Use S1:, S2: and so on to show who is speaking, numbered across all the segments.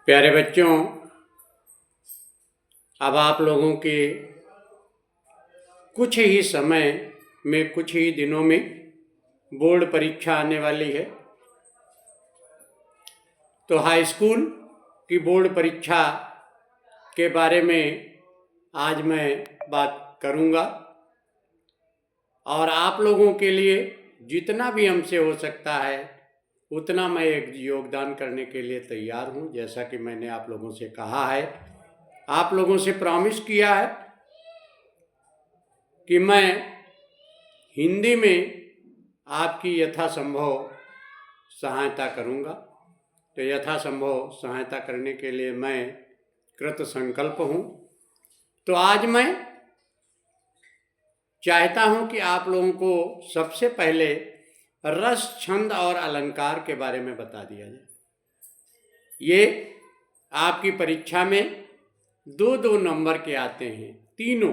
S1: प्यारे बच्चों, अब आप लोगों के कुछ ही समय में, कुछ ही दिनों में बोर्ड परीक्षा आने वाली है। तो हाई स्कूल की बोर्ड परीक्षा के बारे में आज मैं बात करूंगा और आप लोगों के लिए जितना भी हमसे हो सकता है उतना मैं एक योगदान करने के लिए तैयार हूं। जैसा कि मैंने आप लोगों से कहा है, आप लोगों से प्रॉमिस किया है कि मैं हिंदी में आपकी यथासंभव सहायता करूंगा। तो यथासंभव सहायता करने के लिए मैं कृत संकल्प हूं। तो आज मैं चाहता हूं कि आप लोगों को सबसे पहले रस, छंद और अलंकार के बारे में बता दिया जाए। ये आपकी परीक्षा में 2-2 नंबर के आते हैं, तीनों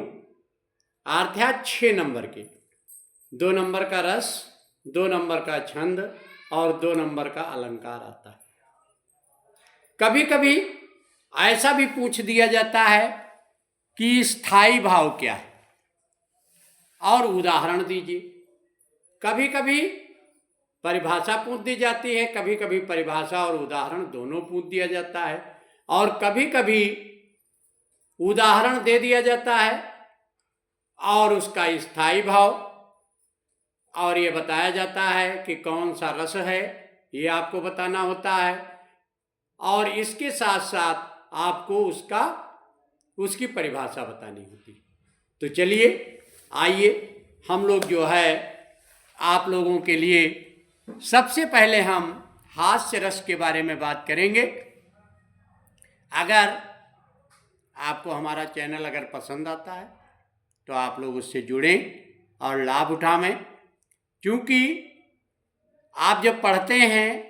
S1: अर्थात 6 नंबर के। 2 नंबर का रस, 2 नंबर का छंद और 2 नंबर का अलंकार आता है। कभी कभी ऐसा भी पूछ दिया जाता है कि स्थाई भाव क्या है और उदाहरण दीजिए। कभी कभी परिभाषा पूछ दी जाती है, कभी कभी परिभाषा और उदाहरण दोनों पूछ दिया जाता है, और कभी कभी उदाहरण दे दिया जाता है और उसका स्थाई भाव और ये बताया जाता है कि कौन सा रस है, ये आपको बताना होता है। और इसके साथ साथ आपको उसकी परिभाषा बतानी होती है। तो चलिए, आइए हम लोग जो है आप लोगों के लिए सबसे पहले हम हास्य रस के बारे में बात करेंगे। अगर आपको हमारा चैनल अगर पसंद आता है तो आप लोग उससे जुड़ें और लाभ उठाएं, क्योंकि आप जब पढ़ते हैं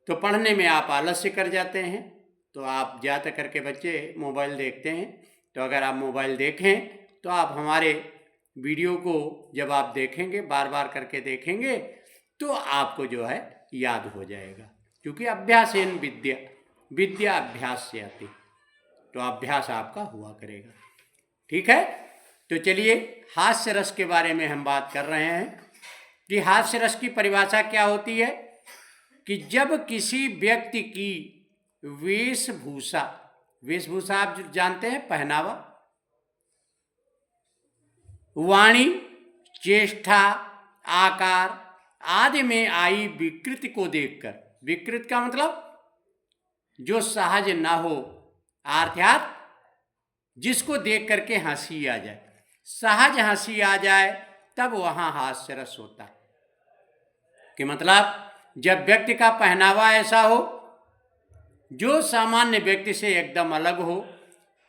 S1: तो पढ़ने में आप आलस्य कर जाते हैं। तो आप ज़्यादा करके बच्चे मोबाइल देखते हैं। तो अगर आप मोबाइल देखें तो आप हमारे वीडियो को जब आप देखेंगे, बार बार करके देखेंगे, तो आपको जो है याद हो जाएगा। क्योंकि अभ्यासेन विद्या, विद्या अभ्यास से आती, तो अभ्यास आपका हुआ करेगा। ठीक है, तो चलिए हास्य रस के बारे में हम बात कर रहे हैं कि हास्य रस की परिभाषा क्या होती है। कि जब किसी व्यक्ति की वेशभूषा, वेशभूषा आप जानते हैं, पहनावा, वाणी, चेष्टा, आकार आदि में आई विकृति को देखकर, विकृति का मतलब जो सहज ना हो, अर्थात जिसको देख करके हंसी आ जाए, सहज हंसी आ जाए, तब वहां हास्य रस होता है। कि मतलब जब व्यक्ति का पहनावा ऐसा हो जो सामान्य व्यक्ति से एकदम अलग हो,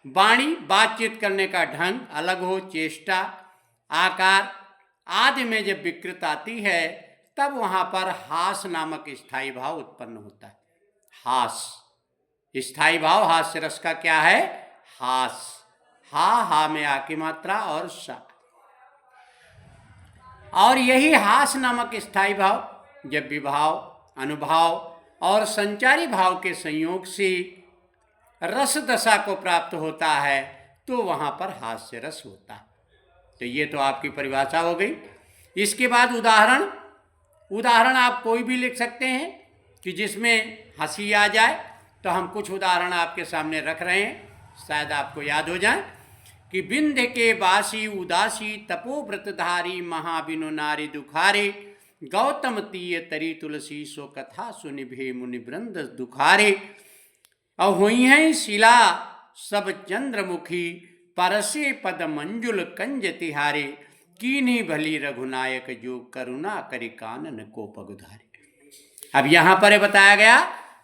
S1: वाणी, बातचीत करने का ढंग अलग हो, चेष्टा, आकार आदि में जब विकृति आती है, तब वहां पर हास नामक स्थायी भाव उत्पन्न होता है। हास, स्थायी भाव हास्य रस का क्या है? हास। हा में आ की मात्रा और सा, और यही हास नामक स्थायी भाव जब विभाव, अनुभाव और संचारी भाव के संयोग से रस दशा को प्राप्त होता है, तो वहां पर हास्य रस होता है। तो ये तो आपकी परिभाषा हो गई। इसके बाद उदाहरण, उदाहरण आप कोई भी लिख सकते हैं कि जिसमें हंसी आ जाए। तो हम कुछ उदाहरण आपके सामने रख रहे हैं, शायद आपको याद हो जाए। कि विंध्य के बासी उदासी तपोव्रतधारी महाबिनु नारी दुखारे, गौतम तीय तरी तुलसी सो कथा सुनिभे मुनिवृंद दुखारे। अब हुई हैं शिला सब चंद्रमुखी, परसे पद मंजुल कंज तिहारे, कीन्ही भली रघुनायक जो करुणा करि कानन को पगुधारे। अब यहां पर बताया गया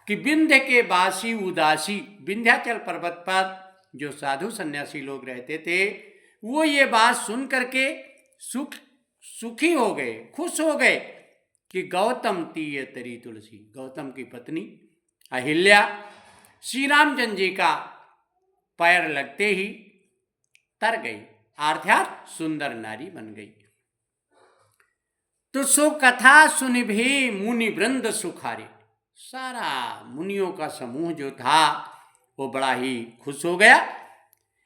S1: कि विंध्य के बासी उदासी, विंध्याचल पर्वत पर जो साधु सन्यासी लोग रहते थे, वो ये बात सुन करके सुखी हो गए, खुश हो गए कि गौतम तीय तरी तुलसी, गौतम की पत्नी अहिल्या श्री रामचंद्र जी का पैर लगते ही तर गई, अर्थात सुंदर नारी बन गई। तो सो कथा सुनिभे मुनि वृंद सुखारे, सारा मुनियों का समूह जो था वो बड़ा ही खुश हो गया।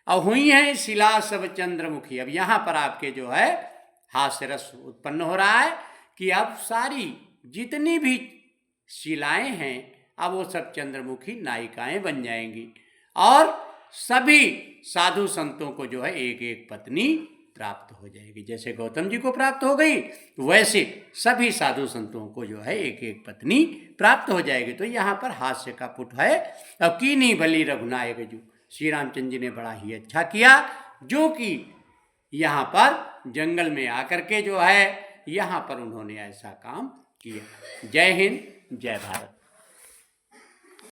S1: अब हुई है शिला सब चंद्रमुखी। अब यहाँ पर आपके जो है हास्य रस उत्पन्न हो रहा है कि अब सारी जितनी भी शिलाएं हैं अब वो सब चंद्रमुखी नायिकाएं बन जाएंगी और सभी साधु संतों को जो है एक एक पत्नी प्राप्त हो जाएगी। जैसे गौतम जी को प्राप्त हो गई वैसे सभी साधु संतों को जो है एक एक पत्नी प्राप्त हो जाएगी। तो यहाँ पर हास्य का पुट है। अब कीनी भली रघुनायक जो श्री रामचंद्र जी ने बड़ा ही अच्छा किया जो कि यहाँ पर जंगल में आकर के जो है यहाँ पर उन्होंने ऐसा काम किया। जय हिंद, जय भारत।